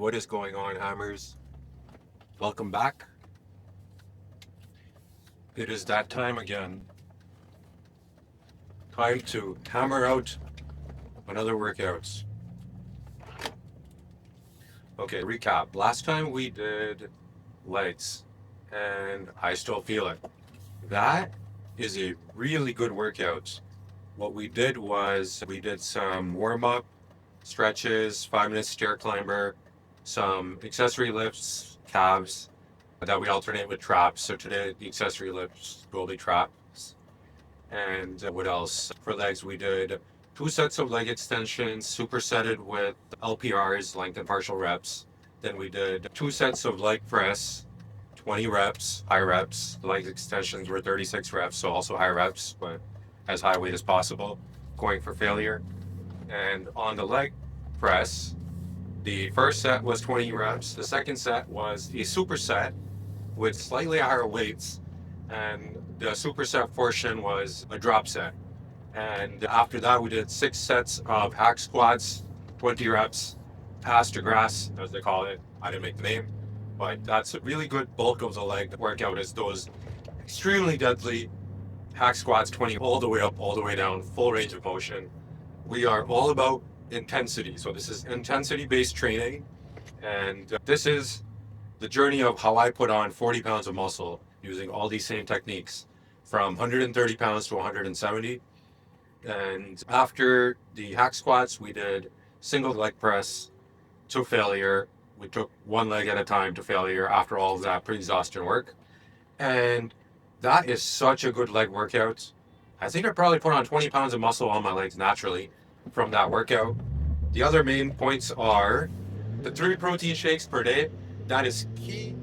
What is going on, Hammers? Welcome back. It is that time again. Time to hammer out another workouts. Okay, recap. Last time we did legs, and I still feel it. That is a really good workout. What we did was we did some warm-up stretches, 5-minute stair climber, some accessory lifts, calves, that we alternate with traps. So today the accessory lifts will be traps. And what else? For legs, we did 2 sets of leg extensions, supersetted with LPRs, length and partial reps. Then we did 2 sets of leg press, 20 reps, high reps. The leg extensions were 36 reps, so also high reps, but as high weight as possible, going for failure. And on the leg press, the first set was 20 reps. The second set was a superset with slightly higher weights. And the superset portion was a drop set. And after that, we did 6 sets of hack squats, 20 reps, pass to grass, as they call it. I didn't make the name, but that's a really good bulk of the leg workout, is those extremely deadly hack squats, 20 all the way up, all the way down, full range of motion. We are all about intensity. So this is intensity-based training. And this is the journey of how I put on 40 pounds of muscle using all these same techniques, from 130 pounds to 170. And after the hack squats, we did single leg press to failure. We took one leg at a time to failure after all of that pretty exhausting work. And that is such a good leg workout. I think I probably put on 20 pounds of muscle on my legs naturally from that workout. The other main points are the 3 protein shakes per day. That is key.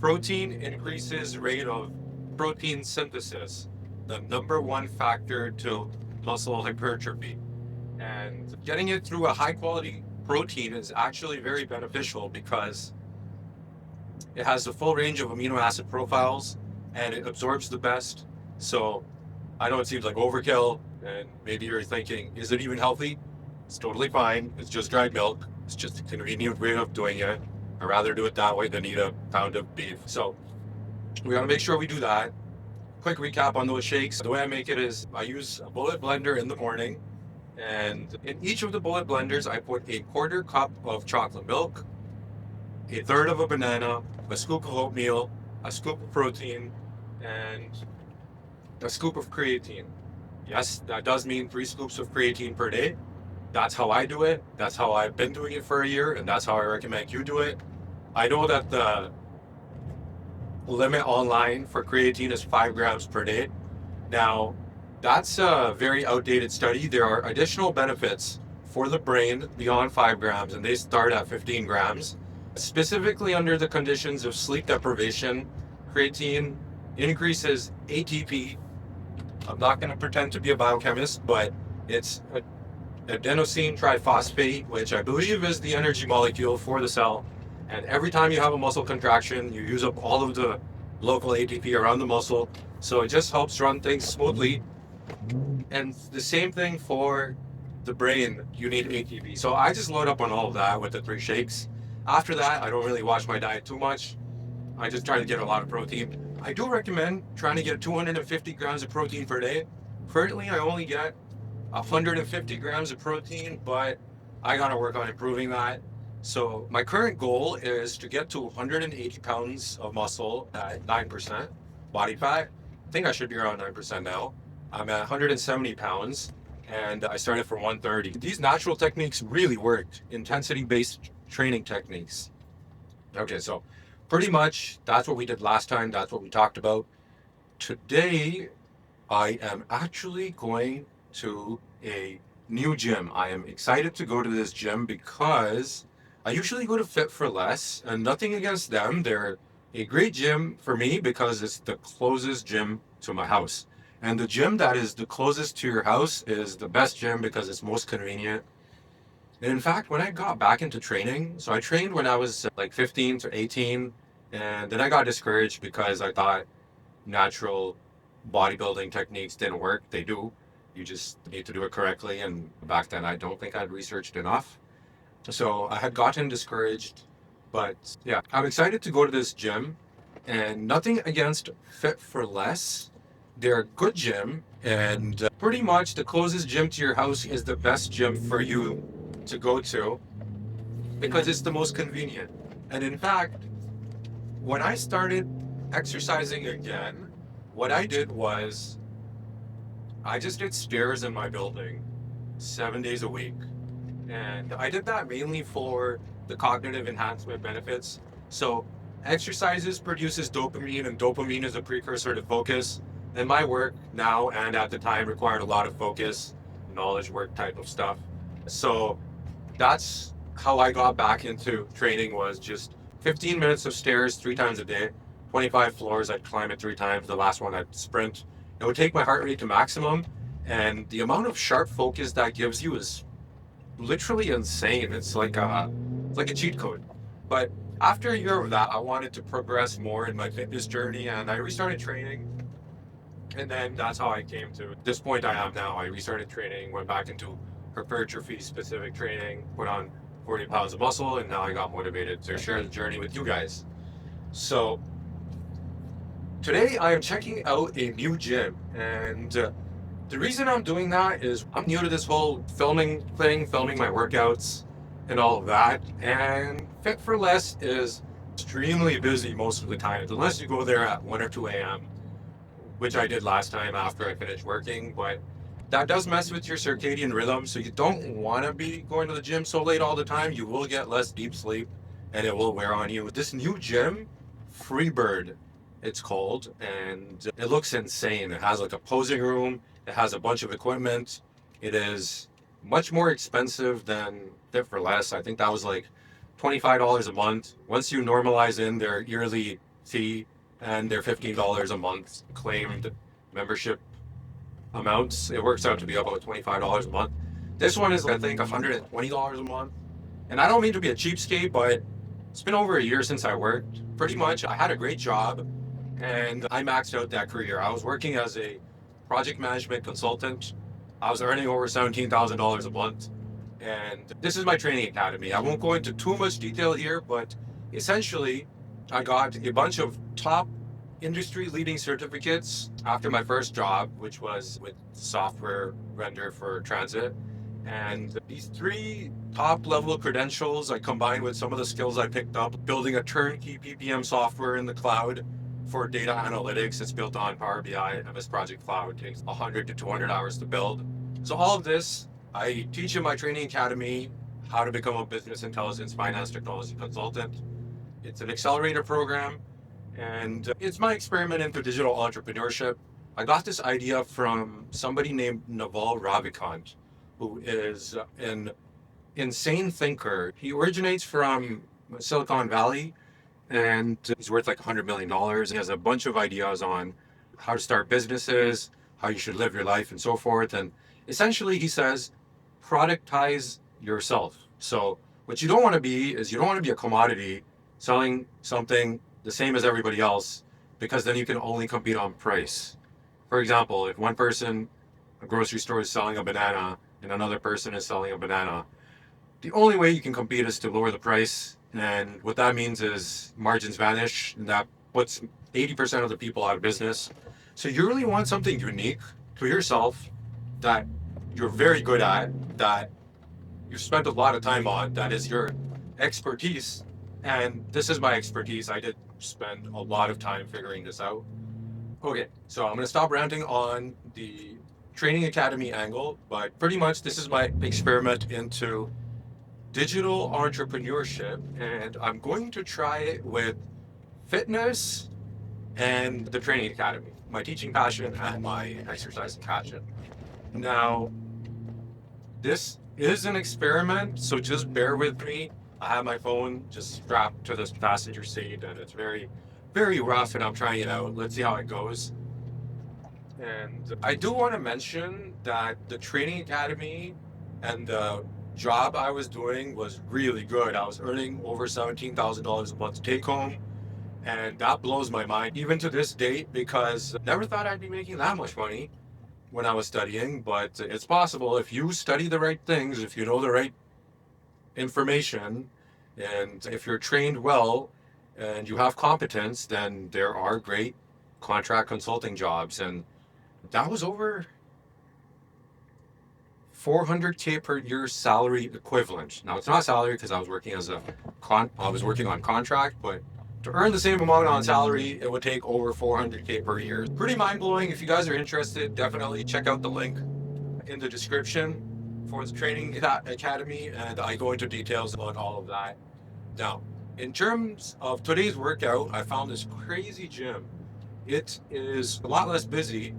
Protein increases rate of protein synthesis, the number one factor to muscle hypertrophy. And getting it through a high quality protein is actually very beneficial because it has the full range of amino acid profiles and it absorbs the best. So I know it seems like overkill, and maybe you're thinking, is it even healthy? It's totally fine. It's just dried milk. It's just a convenient way of doing it. I'd rather do it that way than eat a pound of beef. So we gotta make sure we do that. Quick recap on those shakes. The way I make it is I use a bullet blender in the morning, and in each of the bullet blenders, I put a 1/4 cup of chocolate milk, a 1/3 of a banana, a scoop of oatmeal, a scoop of protein, and a scoop of creatine. Yes, that does mean 3 scoops of creatine per day. That's how I do it. That's how I've been doing it for a year, and that's how I recommend you do it. I know that the limit online for creatine is 5 grams per day. Now, that's a very outdated study. There are additional benefits for the brain beyond 5 grams, and they start at 15 grams. Specifically under the conditions of sleep deprivation, creatine increases ATP. I'm not going to pretend to be a biochemist, but it's adenosine triphosphate, which I believe is the energy molecule for the cell. And every time you have a muscle contraction, you use up all of the local ATP around the muscle. So it just helps run things smoothly. And the same thing for the brain, you need ATP. So I just load up on all of that with the 3 shakes. After that, I don't really watch my diet too much. I just try to get a lot of protein. I do recommend trying to get 250 grams of protein per day. Currently, I only get 150 grams of protein, but I gotta work on improving that. So my current goal is to get to 180 pounds of muscle at 9% body fat. I think I should be around 9% now. I'm at 170 pounds and I started from 130. These natural techniques really worked, intensity-based training techniques. Okay, so pretty much that's what we did last time. That's what we talked about. Today, I am actually going to a new gym. I am excited to go to this gym because I usually go to Fit for Less, and nothing against them. They're a great gym for me because it's the closest gym to my house. And the gym that is the closest to your house is the best gym because it's most convenient. And in fact, when I got back into training, so I trained when I was like 15 to 18, and then I got discouraged because I thought natural bodybuilding techniques didn't work. They do. You just need to do it correctly. And back then, I don't think I'd researched enough. So I had gotten discouraged But yeah, I'm excited to go to this gym, and nothing against Fit for Less. They're a good gym, and pretty much the closest gym to your house is the best gym for you to go to because it's the most convenient. And in fact, when I started exercising again, what I did was I just did stairs in my building 7 days a week. And I did that mainly for the cognitive enhancement benefits. So exercises produces dopamine, and dopamine is a precursor to focus. And my work now and at the time required a lot of focus, knowledge work type of stuff. So that's how I got back into training, was just 15 minutes of stairs 3 times a day, 25 floors. I'd climb it 3 times. The last one I'd sprint. It would take my heart rate to maximum. And the amount of sharp focus that gives you is literally insane. It's like a cheat code. But after a year of that, I wanted to progress more in my fitness journey, and I restarted training. And then that's how I came to this point I am now. I restarted training, went back into hypertrophy specific training, put on 40 pounds of muscle, and now I got motivated to share the journey with you guys. So today I am checking out a new gym, and the reason I'm doing that is I'm new to this whole filming thing, filming my workouts and all of that. And Fit for Less is extremely busy most of the time, unless you go there at 1 or 2 a.m., which I did last time after I finished working. But that does mess with your circadian rhythm, so you don't want to be going to the gym so late all the time. You will get less deep sleep, and it will wear on you. This new gym, Freebird, it's called, and it looks insane. It has like a posing room. It has a bunch of equipment. It is much more expensive than Fit for Less. I think that was like $25 a month. Once you normalize in their yearly fee and their $15 a month claimed membership amounts, it works out to be about $25 a month. This one is, I think, $120 a month. And I don't mean to be a cheapskate, but it's been over a year since I worked. Pretty much, I had a great job, and I maxed out that career. I was working as a project management consultant. I was earning over $17,000 a month. And this is my training academy. I won't go into too much detail here, but essentially, I got a bunch of top industry leading certificates after my first job, which was with software vendor for transit. And these 3 top level credentials I combined with some of the skills I picked up building a turnkey PPM software in the cloud for data analytics. It's built on Power BI, MS Project Cloud. It takes 100 to 200 hours to build. So all of this, I teach in my training academy how to become a business intelligence finance technology consultant. It's an accelerator program, and it's my experiment into digital entrepreneurship. I got this idea from somebody named Naval Ravikant, who is an insane thinker. He originates from Silicon Valley, and he's worth like $100 million. He has a bunch of ideas on how to start businesses, how you should live your life, and so forth. And essentially, he says, productize yourself. So what you don't want to be is, you don't want to be a commodity selling something the same as everybody else, because then you can only compete on price. For example, if one person, a grocery store, is selling a banana and another person is selling a banana, the only way you can compete is to lower the price. And what that means is margins vanish, and that puts 80% of the people out of business. So you really want something unique to yourself that you're very good at, that you've spent a lot of time on, that is your expertise. And this is my expertise. I did spend a lot of time figuring this out. Okay, so I'm going to stop ranting on the training academy angle, but pretty much this is my experiment into digital entrepreneurship, and I'm going to try it with fitness and the training academy, my teaching passion and my exercising passion. Now, this is an experiment, so just bear with me. I have my phone just strapped to this passenger seat, and it's very, very rough, and I'm trying it out. Let's see how it goes. And I do want to mention that the training academy and the job I was doing was really good. I was earning over $17,000 a month take home, and that blows my mind even to this date, because I never thought I'd be making that much money when I was studying. But it's possible if you study the right things, if you know the right information, And if you're trained well and you have competence, then there are great contract consulting jobs. And that was over 400K per year salary equivalent. Now it's not salary because I was working I was working on contract, but to earn the same amount on salary, it would take over 400K per year. Pretty mind blowing. If you guys are interested, definitely check out the link in the description for the training academy, and I go into details about all of that. Now, in terms of today's workout, I found this crazy gym. It is a lot less busy,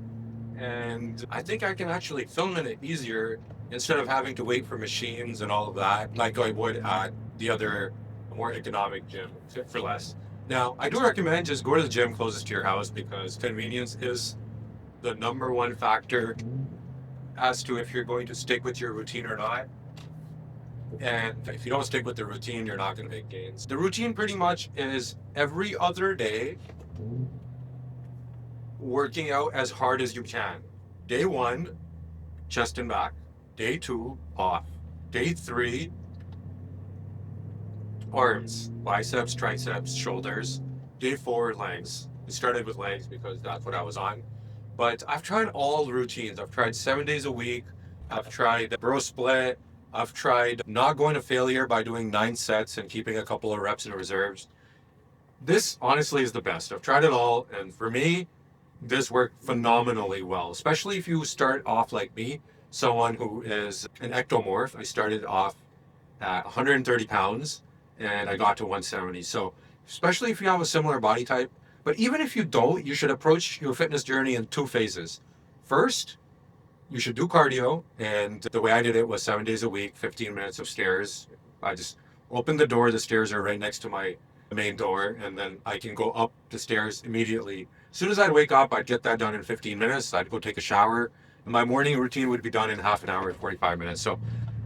and I think I can actually film in it easier instead of having to wait for machines and all of that, like I would at the other more economic gym for less. Now, I do recommend just go to the gym closest to your house because convenience is the number one factor as to if you're going to stick with your routine or not. And if you don't stick with the routine, you're not going to make gains. The routine pretty much is every other day working out as hard as you can. Day 1, chest and back. Day 2, off. Day 3, arms, biceps, triceps, shoulders. Day 4, legs. I started with legs because that's what I was on. But I've tried all the routines. I've tried 7 days a week. I've tried bro split. I've tried not going to failure by doing 9 sets and keeping a couple of reps in reserves. This honestly is the best. I've tried it all, and for me, this worked phenomenally well, especially if you start off like me, someone who is an ectomorph. I started off at 130 pounds and I got to 170. So especially if you have a similar body type, but even if you don't, you should approach your fitness journey in 2 phases. First, you should do cardio, and the way I did it was 7 days a week, 15 minutes of stairs. I just open the door, the stairs are right next to my main door, and then I can go up the stairs immediately. As soon as I'd wake up, I'd get that done in 15 minutes. I'd go take a shower, and my morning routine would be done in half an hour and 45 minutes. So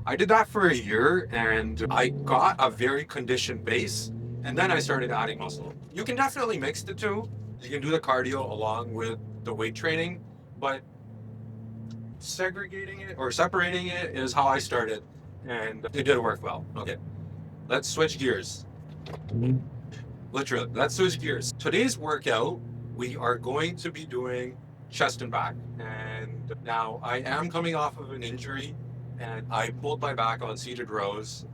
I did that for a year, and I got a very conditioned base, and then I started adding muscle. You can definitely mix the two. You can do the cardio along with the weight training, but segregating it or separating it is how I started, and it did work well. Okay, let's switch gears. Literally, let's switch gears. Today's workout, we are going to be doing chest and back. And now I am coming off of an injury, and I pulled my back on seated rows.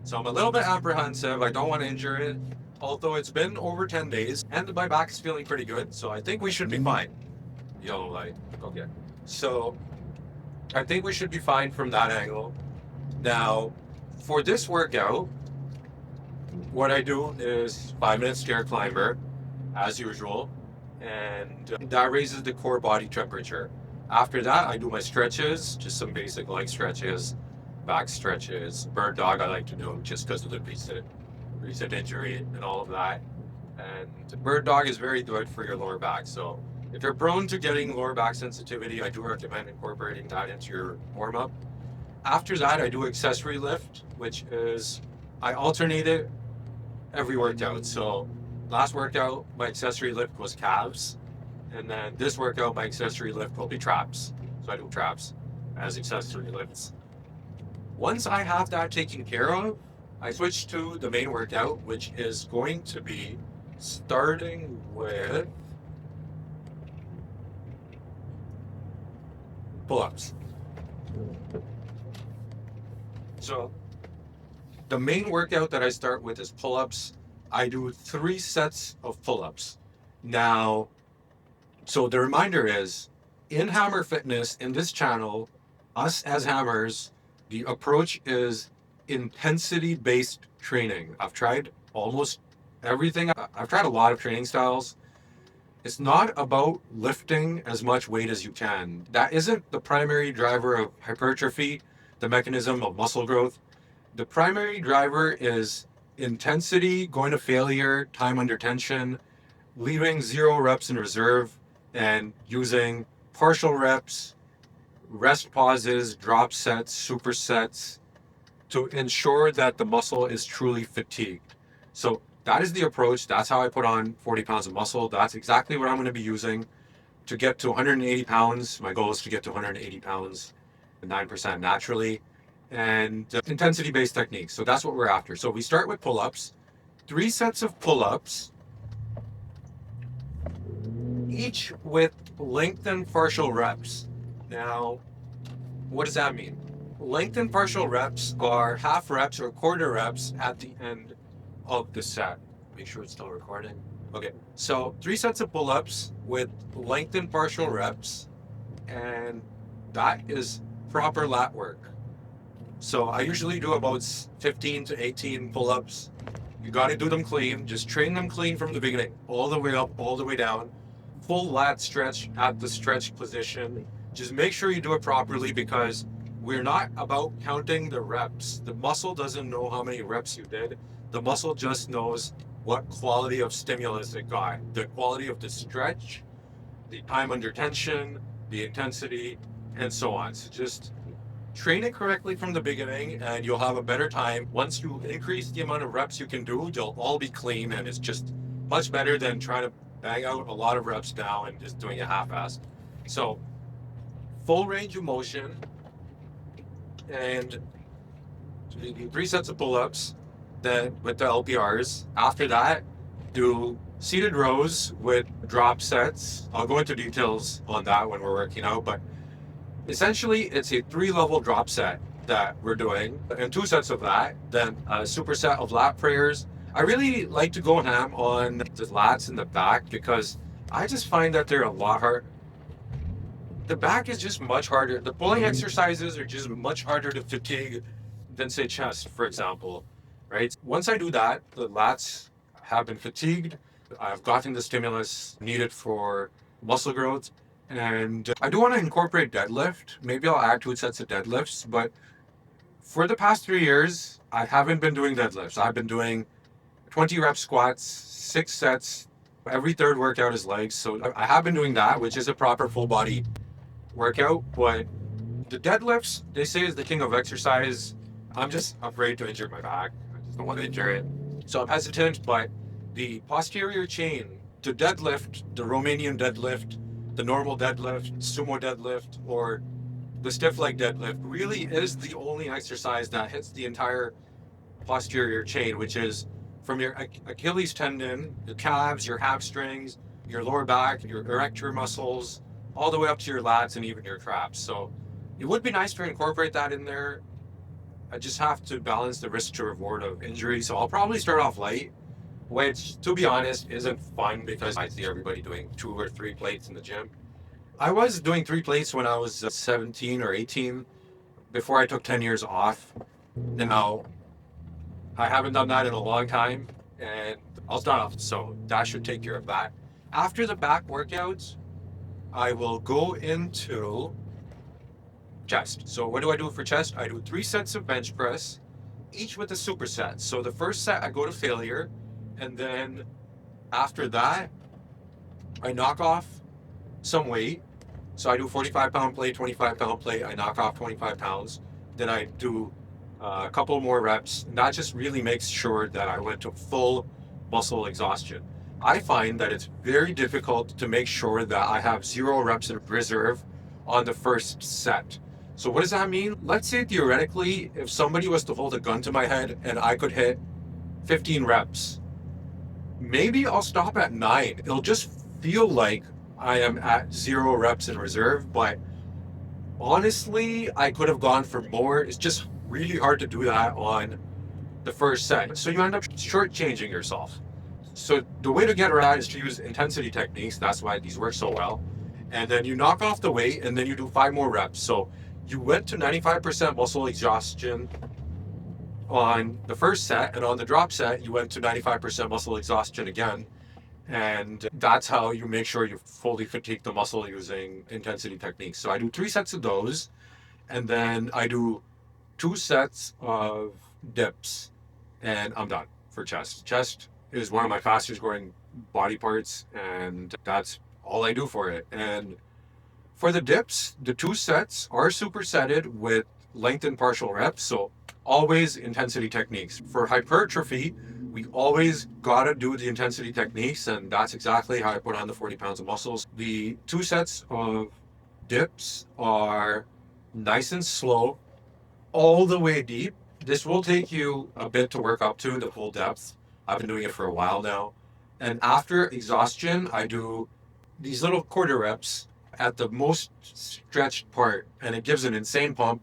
So I'm a little bit apprehensive. I don't want to injure it, although it's been over 10 days, and my back is feeling pretty good. So I think we should be fine. Yellow light. Okay. So I think we should be fine from that angle. Now, for this workout, what I do is 5-minute stair climber, as usual, and that raises the core body temperature. After that, I do my stretches, just some basic leg stretches, back stretches. Bird dog I like to do just because of the recent injury and all of that. And bird dog is very good for your lower back. So if you're prone to getting lower back sensitivity, I do recommend incorporating that into your warm-up. After that, I do accessory lift, which is, I alternate it every workout. So last workout, my accessory lift was calves. And then this workout, my accessory lift will be traps. So I do traps as accessory lifts. Once I have that taken care of, I switch to the main workout, which is going to be starting with pull-ups. So the main workout that I start with is pull-ups. I do 3 sets of pull-ups. Now, so the reminder is, in Hammer Fitness, in this channel, us as Hammers, the approach is intensity-based training. I've tried almost everything. I've tried a lot of training styles. It's not about lifting as much weight as you can. That isn't the primary driver of hypertrophy, the mechanism of muscle growth. The primary driver is intensity, going to failure, time under tension, leaving 0 reps in reserve, and using partial reps, rest pauses, drop sets, supersets to ensure that the muscle is truly fatigued. So that is the approach. That's how I put on 40 pounds of muscle. That's exactly what I'm going to be using to get to 180 pounds. My goal is to get to 180 pounds, 9% naturally. and intensity-based techniques. So that's what we're after. So we start with pull-ups, 3 sets of pull-ups, each with lengthened partial reps. Now, what does that mean? Lengthened partial reps are half reps or quarter reps at the end of the set. Make sure it's still recording. Okay, so 3 sets of pull-ups with lengthened partial reps, and that is proper lat work. So I usually do about 15 to 18 pull-ups. You got to do them clean. Just train them clean from the beginning, all the way up, all the way down. Full lat stretch at the stretch position. Just make sure you do it properly, because we're not about counting the reps. The muscle doesn't know how many reps you did. The muscle just knows what quality of stimulus it got. The quality of the stretch, the time under tension, the intensity, and so on. So just train it correctly from the beginning and you'll have a better time. Once you increase the amount of reps you can do, they'll all be clean, and it's just much better than trying to bang out a lot of reps now and just doing it half-assed. So full range of motion, and 3 sets of pull-ups, then with the LPRs. After that, do seated rows with drop sets. I'll go into details on that when we're working out, but essentially it's a 3-level drop set that we're doing, and 2 sets of that, then a superset of lat prayers. I really like to go ham on the lats in the back, because I just find that they're a lot hard. The back is just much harder. The pulling exercises are just much harder to fatigue than, say, chest, for example, right? Once I do that, the lats have been fatigued. I've gotten the stimulus needed for muscle growth. And I do want to incorporate deadlift. Maybe I'll add 2 sets of deadlifts, but for the past 3 years, I haven't been doing deadlifts. I've been doing 20 rep squats, 6 sets. Every third workout is legs. So I have been doing that, which is a proper full body workout. But the deadlifts, they say, is the king of exercise. I'm just afraid to injure my back. I just don't want to injure it. So I'm hesitant, but the posterior chain, the deadlift, the Romanian deadlift, the normal deadlift, sumo deadlift, or the stiff leg deadlift really is the only exercise that hits the entire posterior chain, which is from your Achilles tendon, your calves, your hamstrings, your lower back, your erector muscles, all the way up to your lats and even your traps. So it would be nice to incorporate that in there. I just have to balance the risk to reward of injury. So I'll probably start off light, which, to be honest, isn't fun because I see everybody doing 2 or 3 plates in the gym. I was doing 3 plates when I was 17 or 18 before I took 10 years off. Now, I haven't done that in a long time, and I'll start off, so that should take care of that. After the back workouts, I will go into chest. So what do I do for chest? I do 3 sets of bench press, each with a superset. So the first set I go to failure, and then after that, I knock off some weight. So I do 45-pound plate, 25-pound plate. I knock off 25 pounds. Then I do a couple more reps. And that just really makes sure that I went to full muscle exhaustion. I find that it's very difficult to make sure that I have 0 reps in reserve on the first set. So what does that mean? Let's say theoretically, if somebody was to hold a gun to my head and I could hit 15 reps, maybe I'll stop at 9. It'll just feel like I am at 0 reps in reserve, but honestly, I could have gone for more. It's just really hard to do that on the first set. So you end up shortchanging yourself. So the way to get around that is to use intensity techniques. That's why these work so well. And then you knock off the weight and then you do 5 more reps. So you went to 95% muscle exhaustion on the first set, and on the drop set, you went to 95% muscle exhaustion again. And that's how you make sure you fully fatigue the muscle using intensity techniques. So I do 3 sets of those, and then I do 2 sets of dips, and I'm done for chest. Chest is one of my fastest growing body parts, and that's all I do for it. And for the dips, the 2 sets are supersetted with lengthened partial reps, so always intensity techniques. For hypertrophy, we always gotta do the intensity techniques, and that's exactly how I put on the 40 pounds of muscles. The 2 sets of dips are nice and slow, all the way deep. This will take you a bit to work up to the full depth. I've been doing it for a while now. And after exhaustion, I do these little quarter reps at the most stretched part, and it gives an insane pump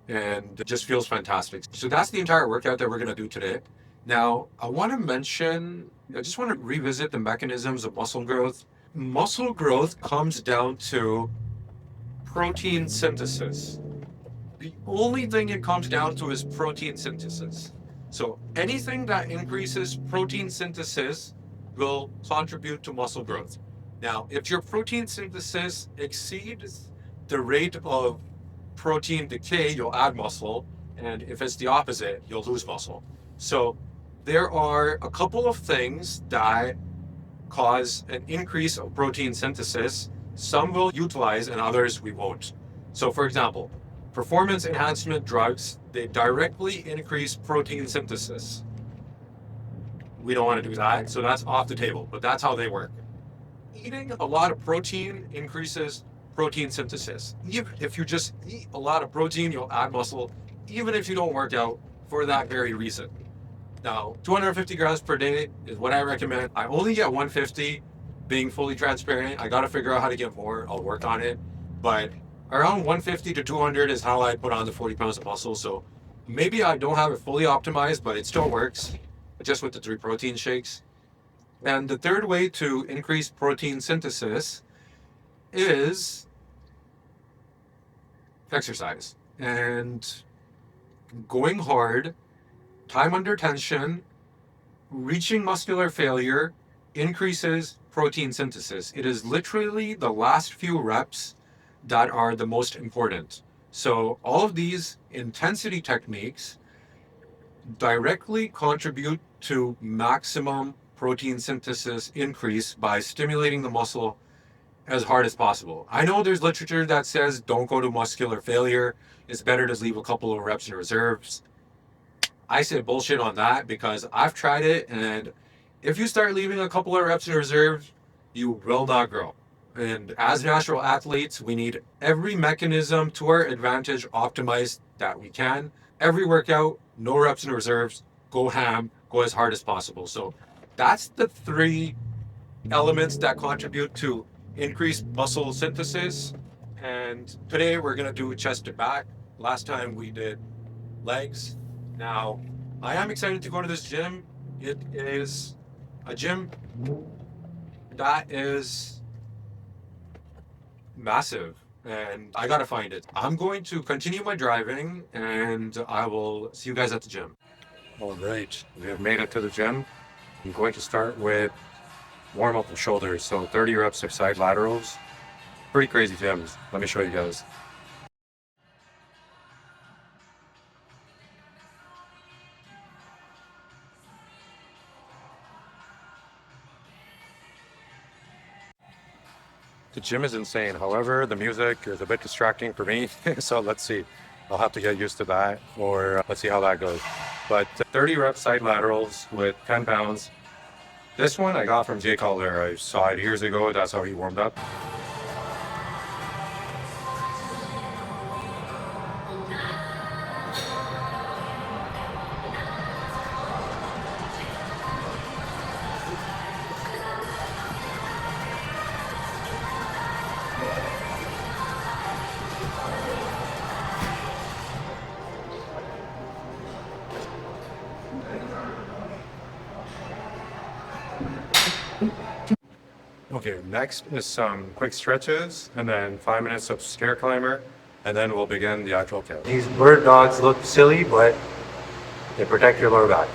and it just feels fantastic. So that's the entire workout that we're going to do today. Now, I just want to revisit the mechanisms of muscle growth. Muscle growth comes down to protein synthesis. The only thing it comes down to is protein synthesis. So anything that increases protein synthesis will contribute to muscle growth. Now, if your protein synthesis exceeds the rate of protein decay, you'll add muscle. And if it's the opposite, you'll lose muscle. So there are a couple of things that cause an increase of protein synthesis. Some will utilize and others we won't. So for example, performance enhancement drugs, they directly increase protein synthesis. We don't want to do that, so that's off the table, but that's how they work. Eating a lot of protein increases protein synthesis. Even if you just eat a lot of protein, you'll add muscle, even if you don't work out for that very reason. Now, 250 grams per day is what I recommend. I only get 150, being fully transparent. I got to figure out how to get more. I'll work on it. But around 150 to 200 is how I put on the 40 pounds of muscle. So maybe I don't have it fully optimized, but it still works just with the 3 protein shakes. And the third way to increase protein synthesis is exercise. And going hard, time under tension, reaching muscular failure increases protein synthesis. It is literally the last few reps that are the most important. So all of these intensity techniques directly contribute to maximum protein synthesis increase by stimulating the muscle as hard as possible. I know there's literature that says don't go to muscular failure. It's better to leave a couple of reps in reserves. I say bullshit on that because I've tried it, and if you start leaving a couple of reps in reserve, you will not grow. And as natural athletes, we need every mechanism to our advantage optimized that we can. Every workout, no reps in reserves, go ham, go as hard as possible. So that's the 3 elements that contribute to increased muscle synthesis. And today we're going to do chest to back. Last time we did legs. Now, I am excited to go to this gym. It is a gym that is massive, and I gotta find it. I'm going to continue my driving, and I will see you guys at the gym. All right, we have made it to the gym. I'm going to start with warm up the shoulders. So 30 reps of side laterals. Pretty crazy gyms. Let me show you guys. The gym is insane. However, the music is a bit distracting for me. So let's see. I'll have to get used to that, or let's see how that goes. But 30 reps side laterals with 10 pounds. This one I got from Jay Cutler. I saw it years ago. That's how he warmed up. Okay, next is some quick stretches, and then 5 minutes of stair climber, and then we'll begin the actual count. These bird dogs look silly, but they protect your lower back.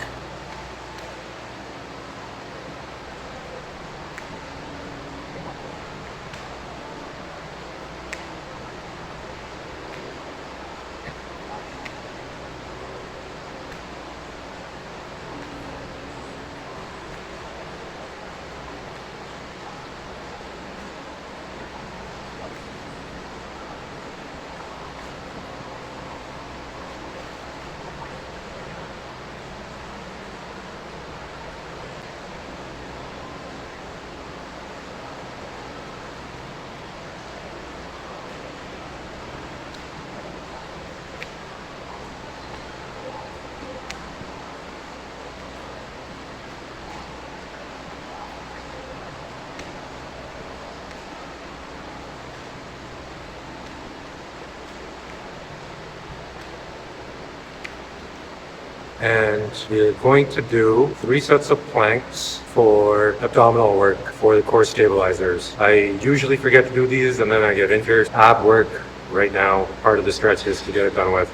And we're going to do 3 sets of planks for abdominal work for the core stabilizers. I usually forget to do these and then I get injured. Ab work right now, part of the stretch is to get it done with.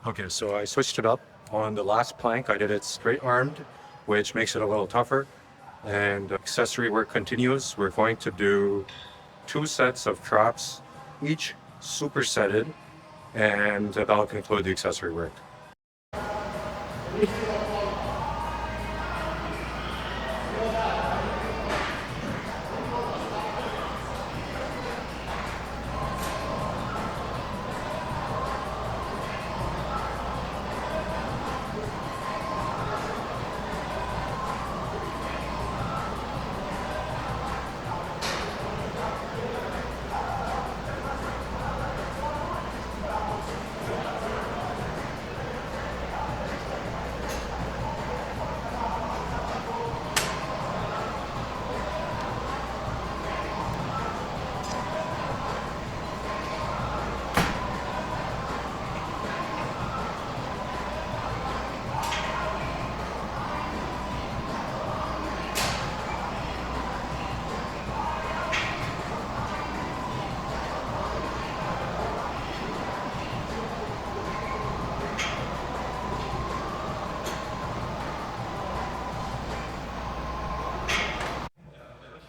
Okay, so I switched it up. On the last plank, I did it straight armed, which makes it a little tougher. And accessory work continues. We're going to do 2 sets of traps, each supersetted, and that'll conclude the accessory work.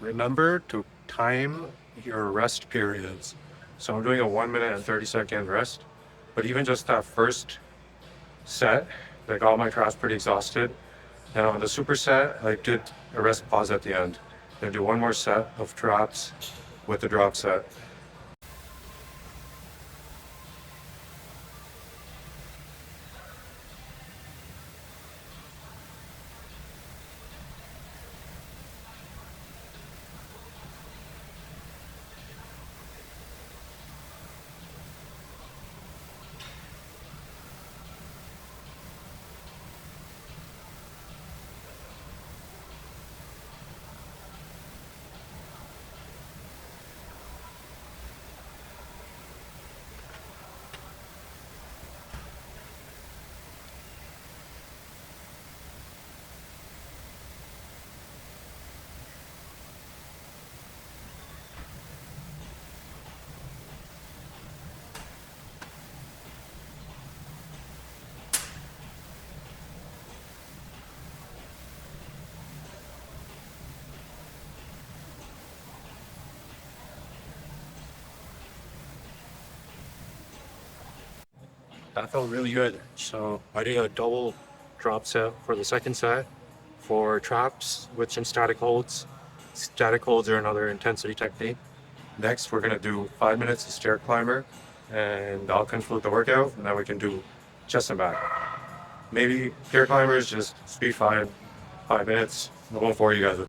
Remember to time your rest periods. So I'm doing a 1 minute and 30-second rest, but even just that first set, like all my traps pretty exhausted. Now on the superset, I did a rest pause at the end. Then do one more set of traps with the drop set. That felt really good. So I did a double drop set for the second set for traps with some static holds. Static holds are another intensity technique. Next, we're gonna do 5 minutes of stair climber and I'll conclude the workout and then we can do chest and back. Maybe stair climbers, just speed 5 minutes. I'm going for you guys.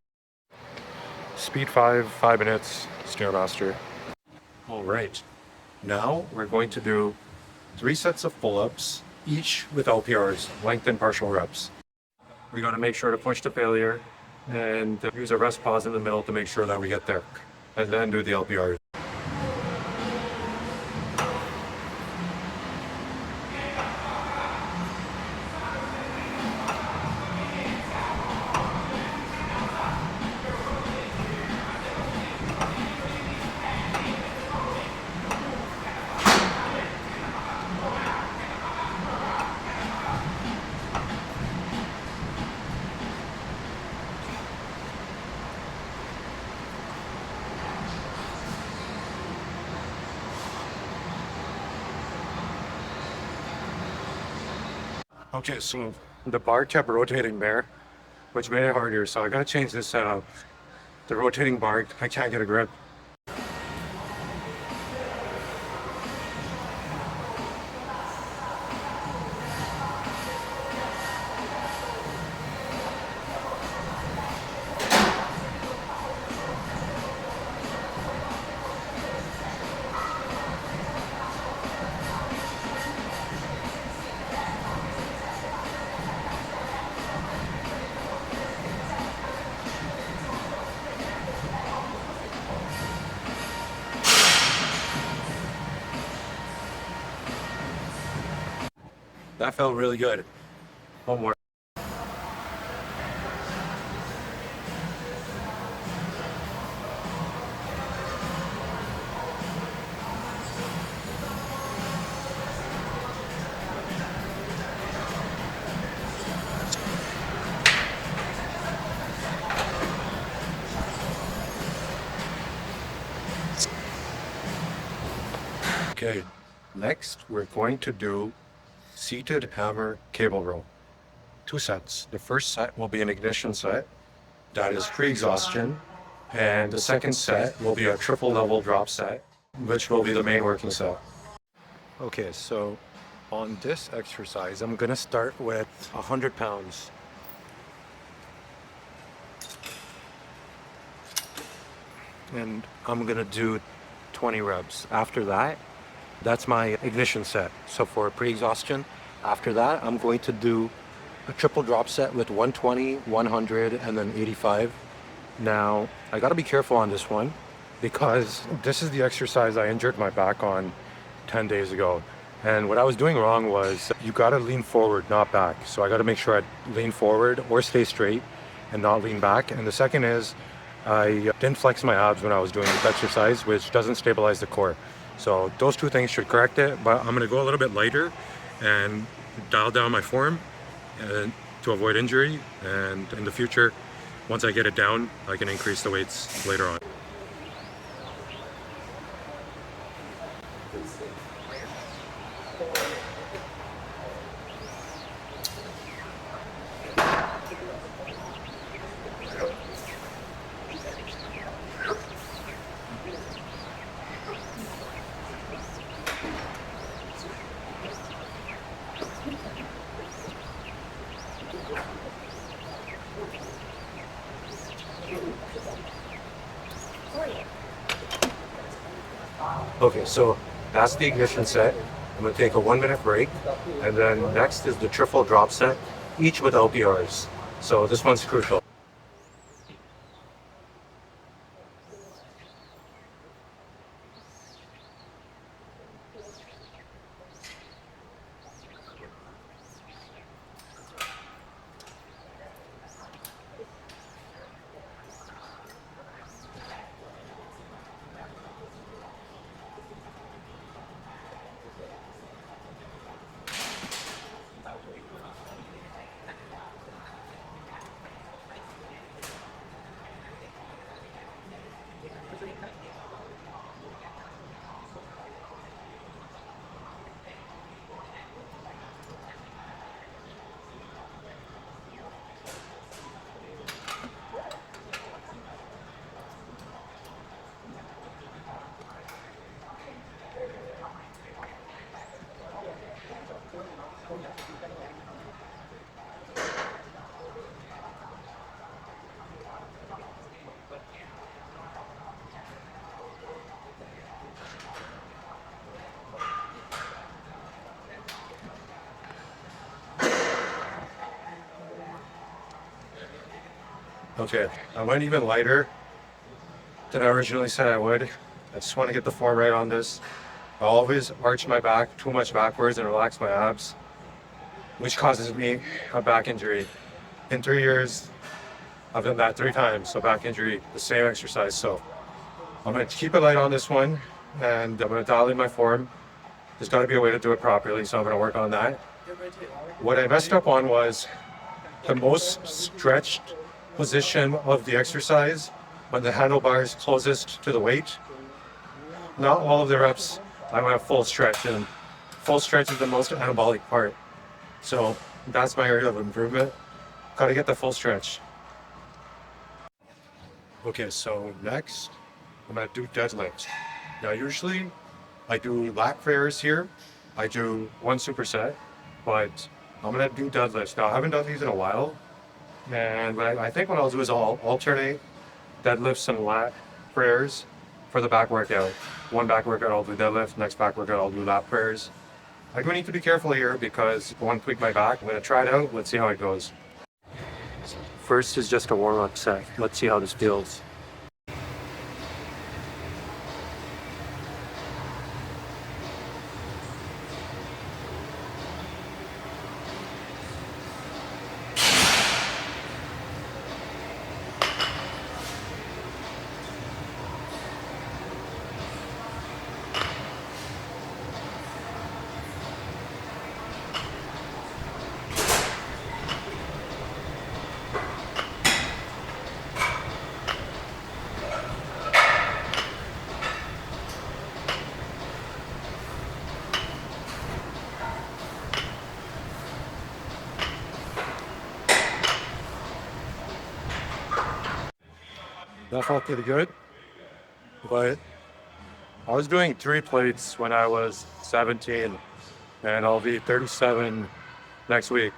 Speed 5 minutes, Stairmaster. All right, now we're going to do 3 sets of pull-ups, each with LPRs, length and partial reps. We got to make sure to push to failure and use a rest pause in the middle to make sure that we get there, and then do the LPRs. Okay, so the bar kept rotating there, which made it harder, so I gotta change this setup. The rotating bar, I can't get a grip. That felt really good. One more. Okay, next we're going to do seated hammer cable row. 2 sets. The first set will be an ignition set. That is pre-exhaustion. And the second set will be a triple level drop set, which will be the main working set. Okay, so on this exercise, I'm gonna start with 100 pounds. And I'm gonna do 20 reps. After that, that's my ignition set. So for pre-exhaustion, after that, I'm going to do a triple drop set with 120, 100, and then 85. Now, I gotta be careful on this one because this is the exercise I injured my back on 10 days ago. And what I was doing wrong was you gotta lean forward, not back. So I gotta make sure I lean forward or stay straight and not lean back. And the second is I didn't flex my abs when I was doing this exercise, which doesn't stabilize the core. So those 2 things should correct it, but I'm gonna go a little bit lighter and dial down my form to avoid injury. And in the future, once I get it down, I can increase the weights later on. Okay, so that's the ignition set. I'm gonna take a 1-minute break, and then next is the triple drop set, each with LPRs. So this one's crucial. Okay, I went even lighter than I originally said I would. I just want to get the form right on this. I always arch my back too much backwards and relax my abs, which causes me a back injury. In 3 years, I've done that 3 times, so back injury, the same exercise. So I'm going to keep it light on this one, and I'm going to dial in my form. There's got to be a way to do it properly, so I'm going to work on that. What I messed up on was the most stretched position of the exercise when the handlebars closest to the weight. Not all of the reps, I went full stretch, and full stretch is the most anabolic part. So that's my area of improvement. Got to get the full stretch. Okay, so next, I'm going to do deadlifts. Now, usually I do lat prayers here. I do 1 superset, but I'm going to do deadlifts. Now, I haven't done these in a while, and I think what I'll do is I'll alternate deadlifts and lat prayers for the back workout. One back workout I'll do deadlift, next back workout I'll do lat prayers. I do need to be careful here because I want to tweak my back. I'm going to try it out. Let's see how it goes. First is just a warm-up set. Let's see how this feels. That felt pretty good, but I was doing 3 plates when I was 17, and I'll be 37 next week.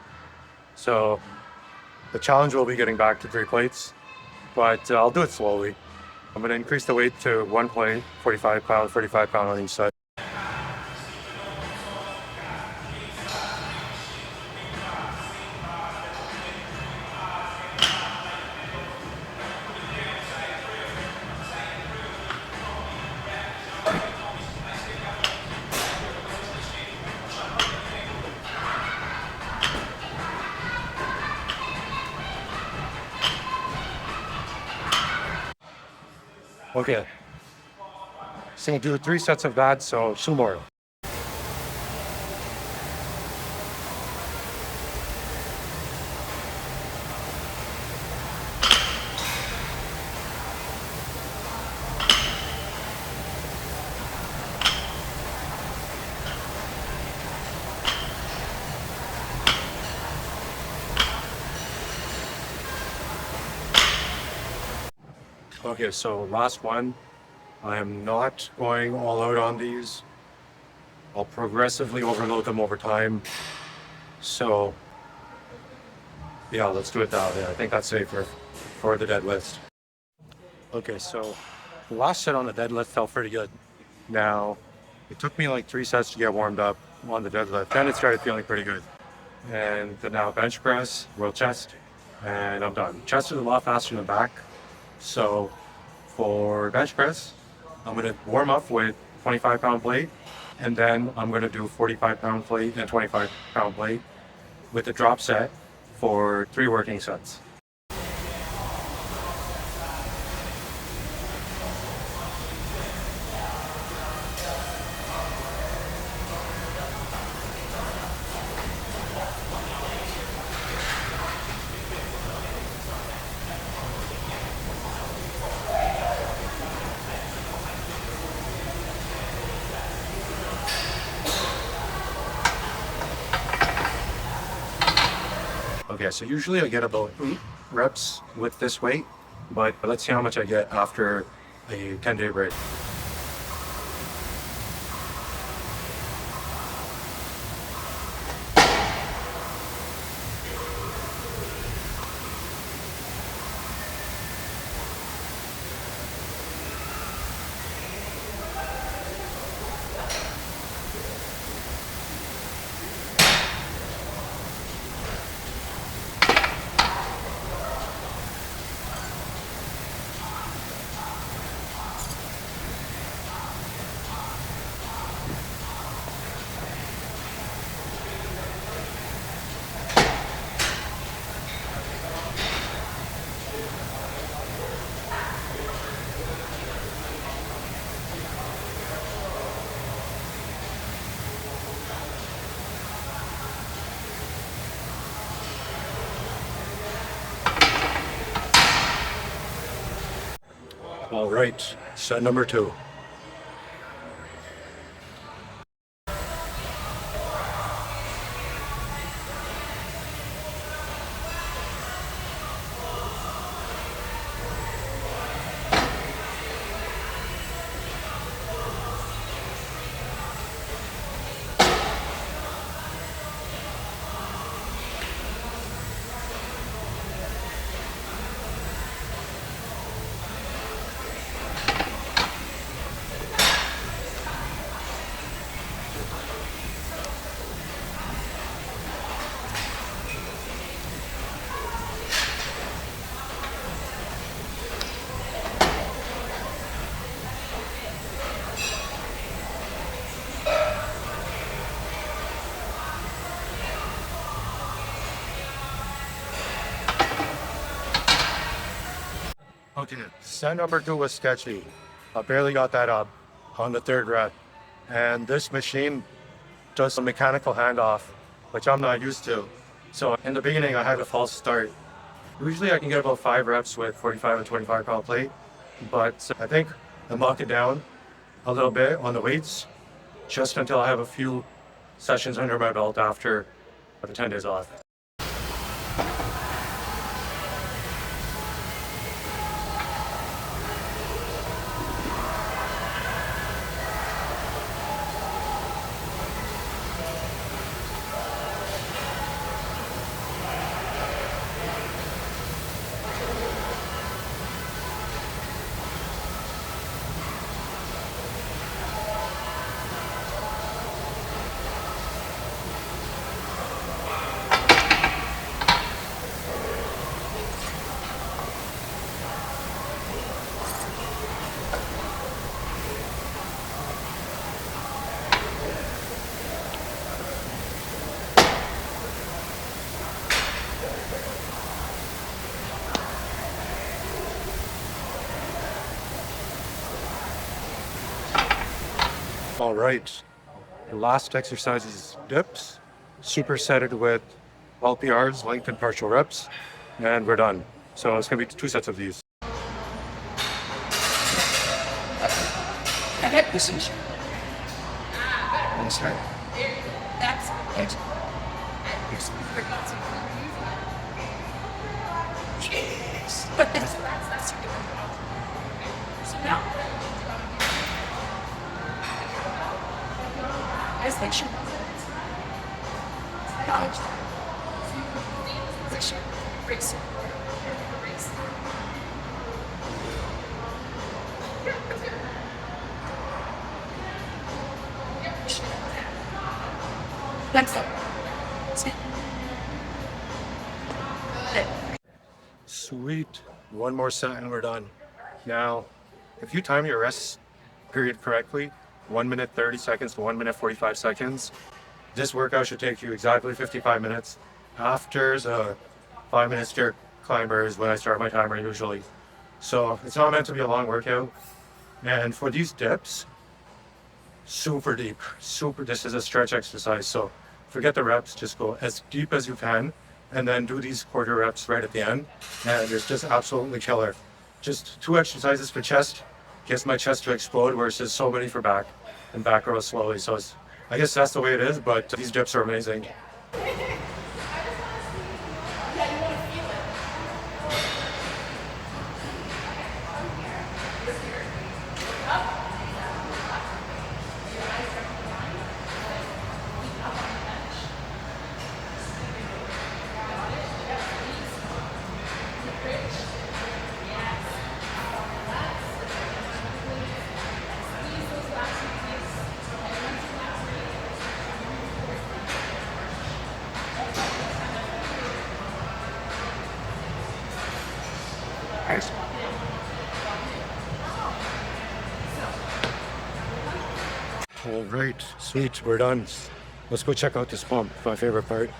So the challenge will be getting back to 3 plates, but I'll do it slowly. I'm going to increase the weight to 1 plate, 45 pound on each side. Okay, so I'll do 3 sets of that, so 2 more. Okay, so last one. I am not going all out on these. I'll progressively overload them over time. So, yeah, let's do it that way. I think that's safer for the deadlift. Okay, so the last set on the deadlift felt pretty good. Now, it took me like 3 sets to get warmed up on the deadlift. Then it started feeling pretty good. And now bench press, row chest, and I'm done. Chest is a lot faster than back. So for bench press, I'm going to warm up with 25 pound plate, and then I'm going to do 45 pound plate and 25 pound plate with a drop set for 3 working sets. Okay, so usually I get about 8 reps with this weight, but let's see how much I get after a 10-day break. All right, set number 2. Okay, set number 2 was sketchy. I barely got that up on the 3rd rep. And this machine does some mechanical handoff, which I'm not used to. So in the beginning, I had a false start. Usually I can get about 5 reps with 45 and 25 pound plate, but I think I lock it down a little bit on the weights just until I have a few sessions under my belt after the 10 days off. All right, the last exercise is dips, supersetted with LPRs, length and partial reps, and we're done. So it's gonna be 2 sets of these. This is. That's right. That's it. Yes. But that's so now. I think she. Knowledge. Race. Next up. Sweet. One more set and we're done. Now, if you time your rest period correctly, 1 minute 30 seconds to 1 minute 45 seconds, this workout should take you exactly 55 minutes. After the 5-minute stair climber is when I start my timer usually. So it's not meant to be a long workout. And for these dips, super deep, this is a stretch exercise. So forget the reps, just go as deep as you can and then do these quarter reps right at the end. And it's just absolutely killer. Just 2 exercises for chest, gets my chest to explode, versus so many for back, and back grows slowly. So I guess that's the way it is, but these dips are amazing. All right, sweet, we're done. Let's go check out this pump, my favorite part.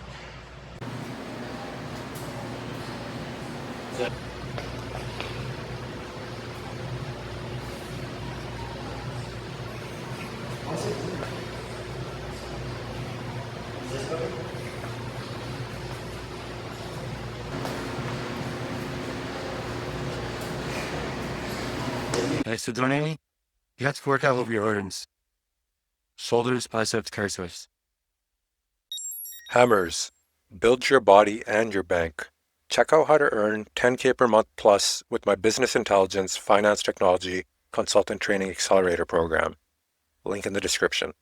Okay, so donating, you have to work out over your earnings. Shoulders, biceps, triceps. Hammers. Build your body and your bank. Check out how to earn 10K per month plus with my Business Intelligence Finance Technology Consultant Training Accelerator program. Link in the description.